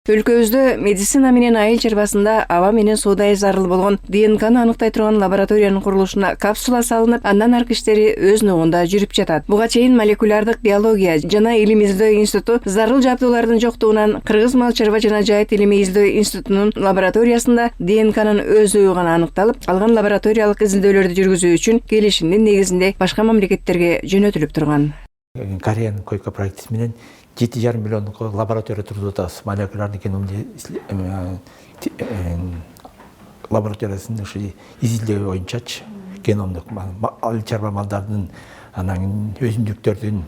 Өлкөбүздө медицина менен айыл чарбасында аба менен суудай зарыл болгон ДНКны аныктай турган лабораториянын курулушуна капсула салынып, андан аркы иштери өз ногунда жүрүп жатат. Буга чейин молекулярдык биология жана илим издөө институту зарыл жабдуулардын жоктугунан Кыргыз мал чарба жана жайыт илими издөө институтунун лабораториясында ДНКнын өзү гана аныкталып, калган лабораториялык изилдөөлөрдү жүргүзүү үчүн келишимдин негизинде башка мамлекеттерге жөнөтүлүп турган. Кореянын койка проектиси менен 7,5 миллиондук лаборатория тургузуп атабыз. Молекулярный геномду лабораториясын изилдөө боюнчачы геномдук айыл чарба малдардын анан өсүмдүктөрдүн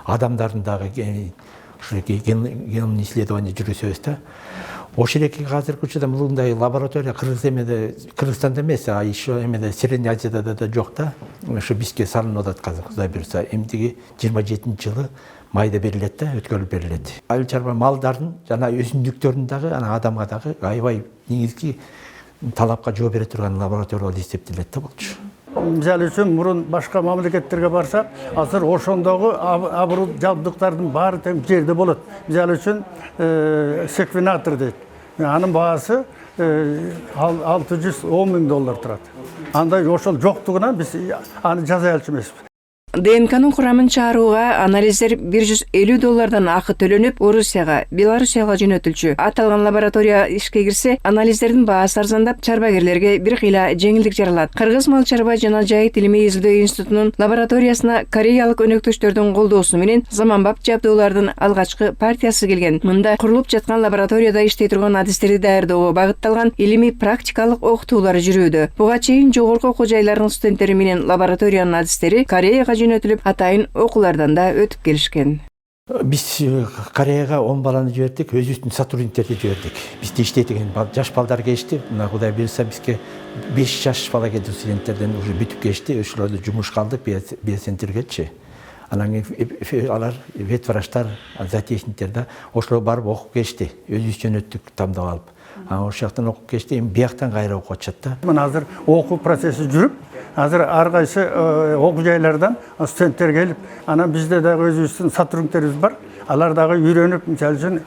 адамдардын дагы геномун исследование жүргүзөбүз да. Ошол эки азыркы учурда мындай лаборатория Кыргызстанда эмес, а еще эмеде Средний Азияда да жок да. Ошо бизге салынып атат азыр, Кудай буйрса. Эмдиги 27-жылы майда берилет да, өткөрүлүп берилет. Айыл чарба малдардын жана өсүмдүктөрдүн дагы, анан адамга дагы аябай негизги талапка жооп бере турган лаборатория болуп эсептелет да болчу. Мисалы үчүн мурун башка мамлекеттерге барсак, азыр ошондогу оборудование жабдыктардын баары тең жерде болот. Мисалы үчүн секвенатор дейт. Анын баасы $610 000 турат. Андай ошол жоктугунан биз аны жасай алчу эмеспиз. ДНКнын курамын чыгарууга анализдер $150 акы төлөнүп, Орусияга, Белоруссияга жөнөтүлчү. Аталган лаборатория ишке кирсе, анализдердин баасы арзандап, чарбагерлерге бир кыйла жеңилдик жаралат. Кыргыз мал чарба жана жайыт илими издөө институтунун лабораториясына кореялык өнөктөштөрдүн колдоосу менен заманбап жабдуулардын алгачкы партиясы келген. Мында курулуп жаткан лабораторияда иштей турган адистерди даярдоого багытталган илимий практикалык окутуулар жүрүүдө. Буга чейин жогорку окуу жайларынын студенттери менен лабораториянын адистери Кореяга жөнөтүлүп, атайын окуулардан да өтүп келишкен. Биз Кореяга 10 баланы жибердик, өзүбүздүн сотрудниктерди жибердик. Бизде иштейдиген жаш балдар келишти. Мына Кудай буйрса бизге 5 жаш бала келди, студенттерден уже бүтүп келишти. Ошолорду жумуш калды биоцентргечи. Анан алар ветвраштар, зоотехниктер да ошолор барып окуп келишти. Өзүбүз жөнөттүк тандап алып. Ошол жактан окуп келишти, эми бияктан кайра окуп атышат да. Мына азыр окуу процесси жүрүп, азыр ар кайсы окуу жайлардан студенттер келип, анан бизде дагы өзүбүздүн сотрудниктерибиз бар. Алар дагы үйрөнүп, мисалы үчүн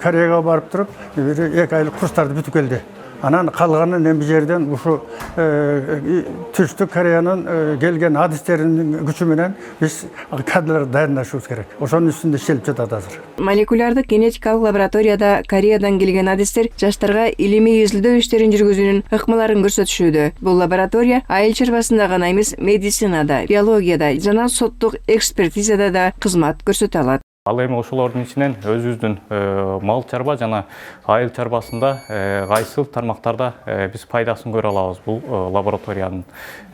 Кореяга барып туруп, 2 айлык курстарды бүтүп келди. Анан калганын эми жерден ушу түштүк Кореянын келген адистеринин күчү менен биз кадрларды даярдашыбыз керек. Ошонун үстүндө иштелип жатат азыр. Молекулярдык генетикалык лабораторияда Кореядан келген адистер жаштарга илимий изилдөө иштерин жүргүзүүнүн ыкмаларын көрсөтүшүүдө. Бул лаборатория айыл чарбасында гана эмес, медицинада, биологияда жана соттук экспертизада да кызмат көрсөтө алат. Ал эми ошолордун ичинен өзүбүздүн мал чарба жана айыл чарбасында кайсыл тармактарда биз пайдасын көрө алабыз бул лабораториянын.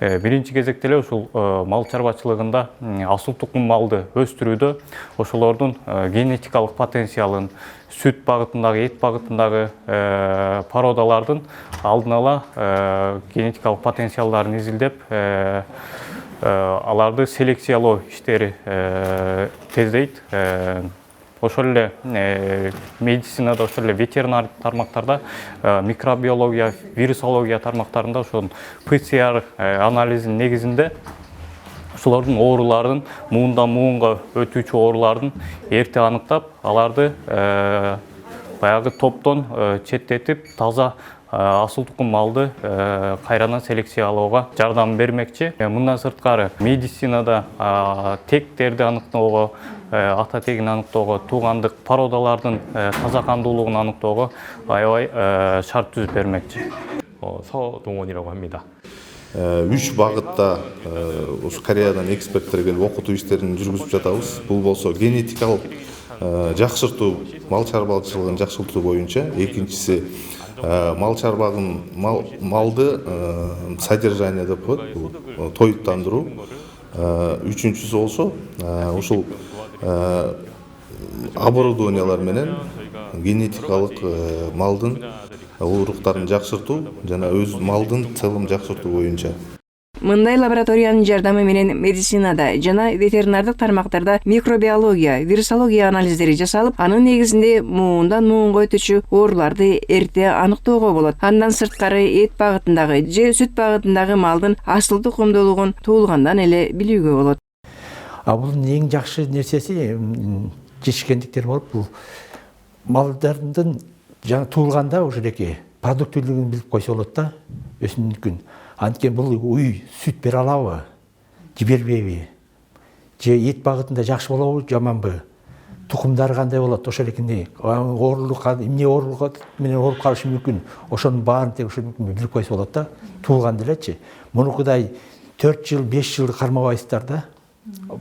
Биринчи кезекте эле ушул мал чарбачылыгында асыл тукум малды өстүрүүдө ошолордун генетикалык потенциалын, сүт багытындагы, эт багытындагы породалардын алдын ала генетикалык потенциалдарын изилдеп, аларды селекциялоо иштери тездейт. Ошол эле медицинада, ошол эле ветеринар тармактарда, микробиология, вирусология тармактарында ошол ПЦР анализинин негизинде ошолордун ооруларын, муундан муунга өтүүчү оорулардын эрте аныктап, аларды баягы топтон четтетип, таза асыл тукум малды кайрадан селекциялоого жардам бермекчи. Мындан сырткары медицинада тектерди аныктоого, ата тегин аныктоого, туугандык породалардын таза кандуулугун аныктоого аябай шарт түзүп бермекчи. 서동원이라고 합니다. 3 багытта ушу Кореядан эксперттер келип окутуу иштерин жүргүзүп жатабыз. Бул болсо генетикалык жакшыртуу, мал чарбачылыгын жакшыртуу боюнча, экинчиси мал чарбагын малды содержание деп коет, тоюттандыруу. Үчүнчүсү болсо ушул оборудованиялар менен генетикалык малдын уруктарын жакшыртуу жана өз малдын целым жакшыртуу боюнча. Мындай лабораториянын жардамы менен медицинада жана ветеринардык тармактарда микробиология, вирусология анализдери жасалып, анын негизинде муундан муунга өтүүчү ооруларды эрте аныктоого болот. Андан сырткары эт багытындагы же сүт багытындагы малдын асыл тукумдуулугун туулгандан эле билүүгө болот. Бунун эң жакшы нерсеси жетишкендиктер болуп, бул малдардын жаңа туылганда уже эки продуктивдүүлүгүн билип койсо болот да, өсүмдүкүн. Анткени бул уй сүт бере алабы, жибербейби, же эт багытында жакшы болобу, жаманбы, тукумдары кандай болот, ошол экени оорулук эмне оорулук менен ооруп калышы мүмкүн, ошонун баарын тег ошол билип койсо болот да, туулганда элечи. Мунукудай 4 жыл 5 жыл кармабайсыздар да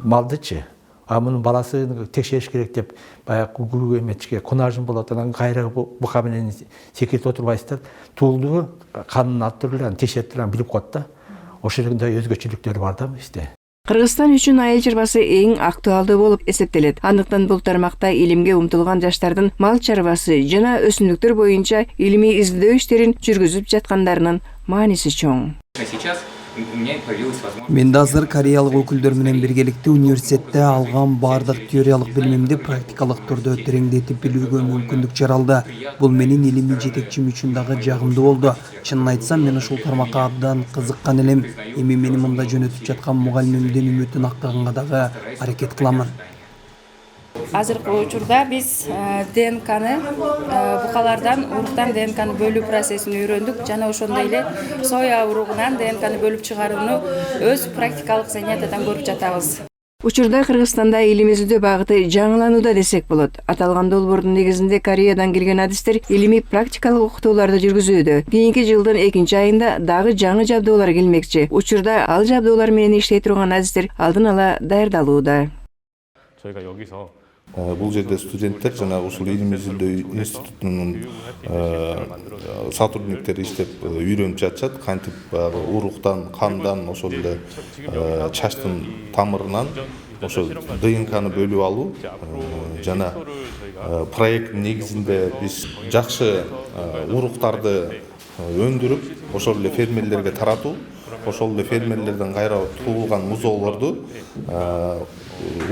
малдычы. А мунун баласын текшериш керек деп баягы күгү эметчке кунажын болот, анан кайра бука менен секиртип отурбайсыздар. Туулдубу канын алып туруп эле текшертип билип коет да. Ошондой өзгөчөлүктөр бар да бизде. Кыргызстан үчүн айыл чарбасы эң актуалдуу болуп эсептелет. Андыктан бул тармакта илимге умтулган жаштардын мал чарбасы жана өсүмдүктөр боюнча илимий издөө иштерин жүргүзүп жаткандарынын мааниси чоң. Мен азыр кореялык өкүлдөр менен биргеликте университетте алган баардык теориялык билимимди практикалык түрдө тереңдетип билүүгө мүмкүндүк жаралды. Бул менин илимий жетекчим үчүн дагы жагымдуу болду. Чынын айтсам, мен ушул тармакка абдан кызыккан элем. Эми мени мында жөнөтүп жаткан мугалимимдин үмүтүн актаганга дагы аракет кыламын. Азыркы учурда биз ДНКны букалардан, уруктан ДНКны бөлүү процессин үйрөндүк жана ошондой эле соя уругунан ДНКны бөлүп чыгарууну өз практикалык занятиядан көрүп жатабыз. Учурда Кыргызстанда илим издөө багыты жаңыланууда десек болот. Аталган долбоордун негизинде Кореядан келген адистер илимий практикалык окутууларды жүргүзүүдө. Кийинки жылдын 2-айында дагы жаңы жабдуулар келмекчи. Учурда ал жабдуулар менен иштей турган адистер алдын ала даярдалууда. Бул жерде студенттер жана ушул илим издөө институтунун сотрудниктери иштеп үйрөнүп жатышат. Кантип уруктан, кандан, ошол эле чачтын тамырынан ошол ДНКны бөлүп алуу жана проекттин негизинде биз жакшы уруктарды өндүрүп, ошол эле фермерлерге таратуу, ошол эле фермерлерден кайра туулган музоолорду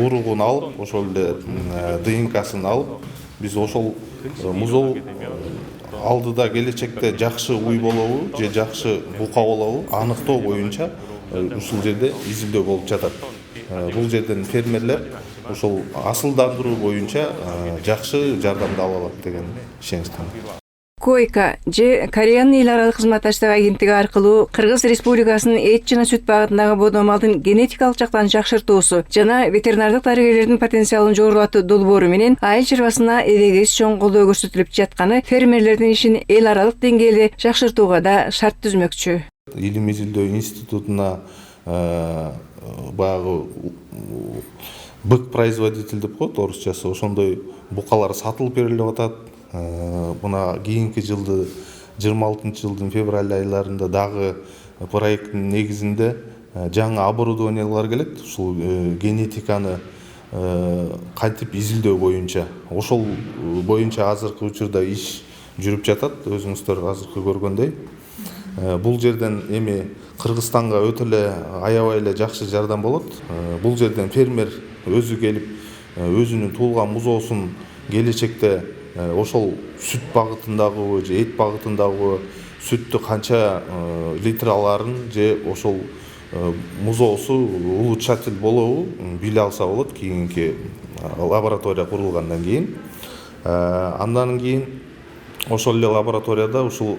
уругун алып, ошол эле ДНКсын алып, биз ошол музоо алдыда келечекте жакшы уй болобу же жакшы бука болобу аныктоо боюнча ушул жерде изилдөө болуп жатат. Бул жерден фермерлер ошол асылдандыруу боюнча жакшы жардамды ала алат деген ишеничтемин. Койка же Кореянын эл аралык кызматташтык агенттиги аркылуу Кыргыз Республикасынын эт жана сүт багытындагы бодо малдын генетикалык жактан жакшыртуусу жана ветеринардык дарыгерлердин потенциалын жогорулатуу долбоору менен айыл чарбасына эбегейс чоң колдоо көрсөтүлүп жатканы фермерлердин ишин эл аралык деңгээлде жакшыртууга да шарт түзмөкчү. Илим издөө институтуна баягы бык производитель деп коет орусчасы, ошондой букалар сатылып берилип атат. Мына кийинки жылды 26-жылдын февраль айларында дагы проекттин негизинде жаңы оборудованиялар келет. Ушул генетиканы кантип изилдөө боюнча, ошол боюнча азыркы учурда иш жүрүп жатат. Өзүңүздөр азыркы көргөндөй. Бул жерден эми Кыргызстанга өтө эле аябай эле жакшы жардам болот. Бул жерден фермер өзү келип, өзүнүн туулган музоосун келечекте ошол сүт багытындагы же эт багытындагы сүттү канча литр аларын же ошол музоосу улучшатель болобу биле алса болот кийинки лаборатория курулгандан кийин. Андан кийин ошол эле лабораторияда ушул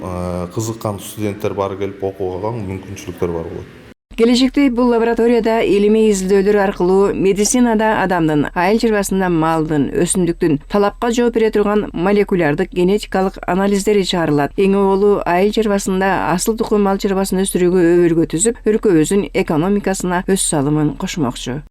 кызыккан студенттер бары келип окууга мүмкүнчүлүктөр бар болот. Келечекте бул лабораторияда илимий изилдөөлөр аркылуу медицинада адамдын, айыл чарбасында малдын, өсүмдүктүн талапка жооп бере турган молекулярдык генетикалык анализдери чыгарылат. Эң оолу айыл чарбасында асыл тукум мал чарбасын өстүрүүгө өбөлгө түзүп, өлкөбүздүн экономикасына өз салымын кошмокчу.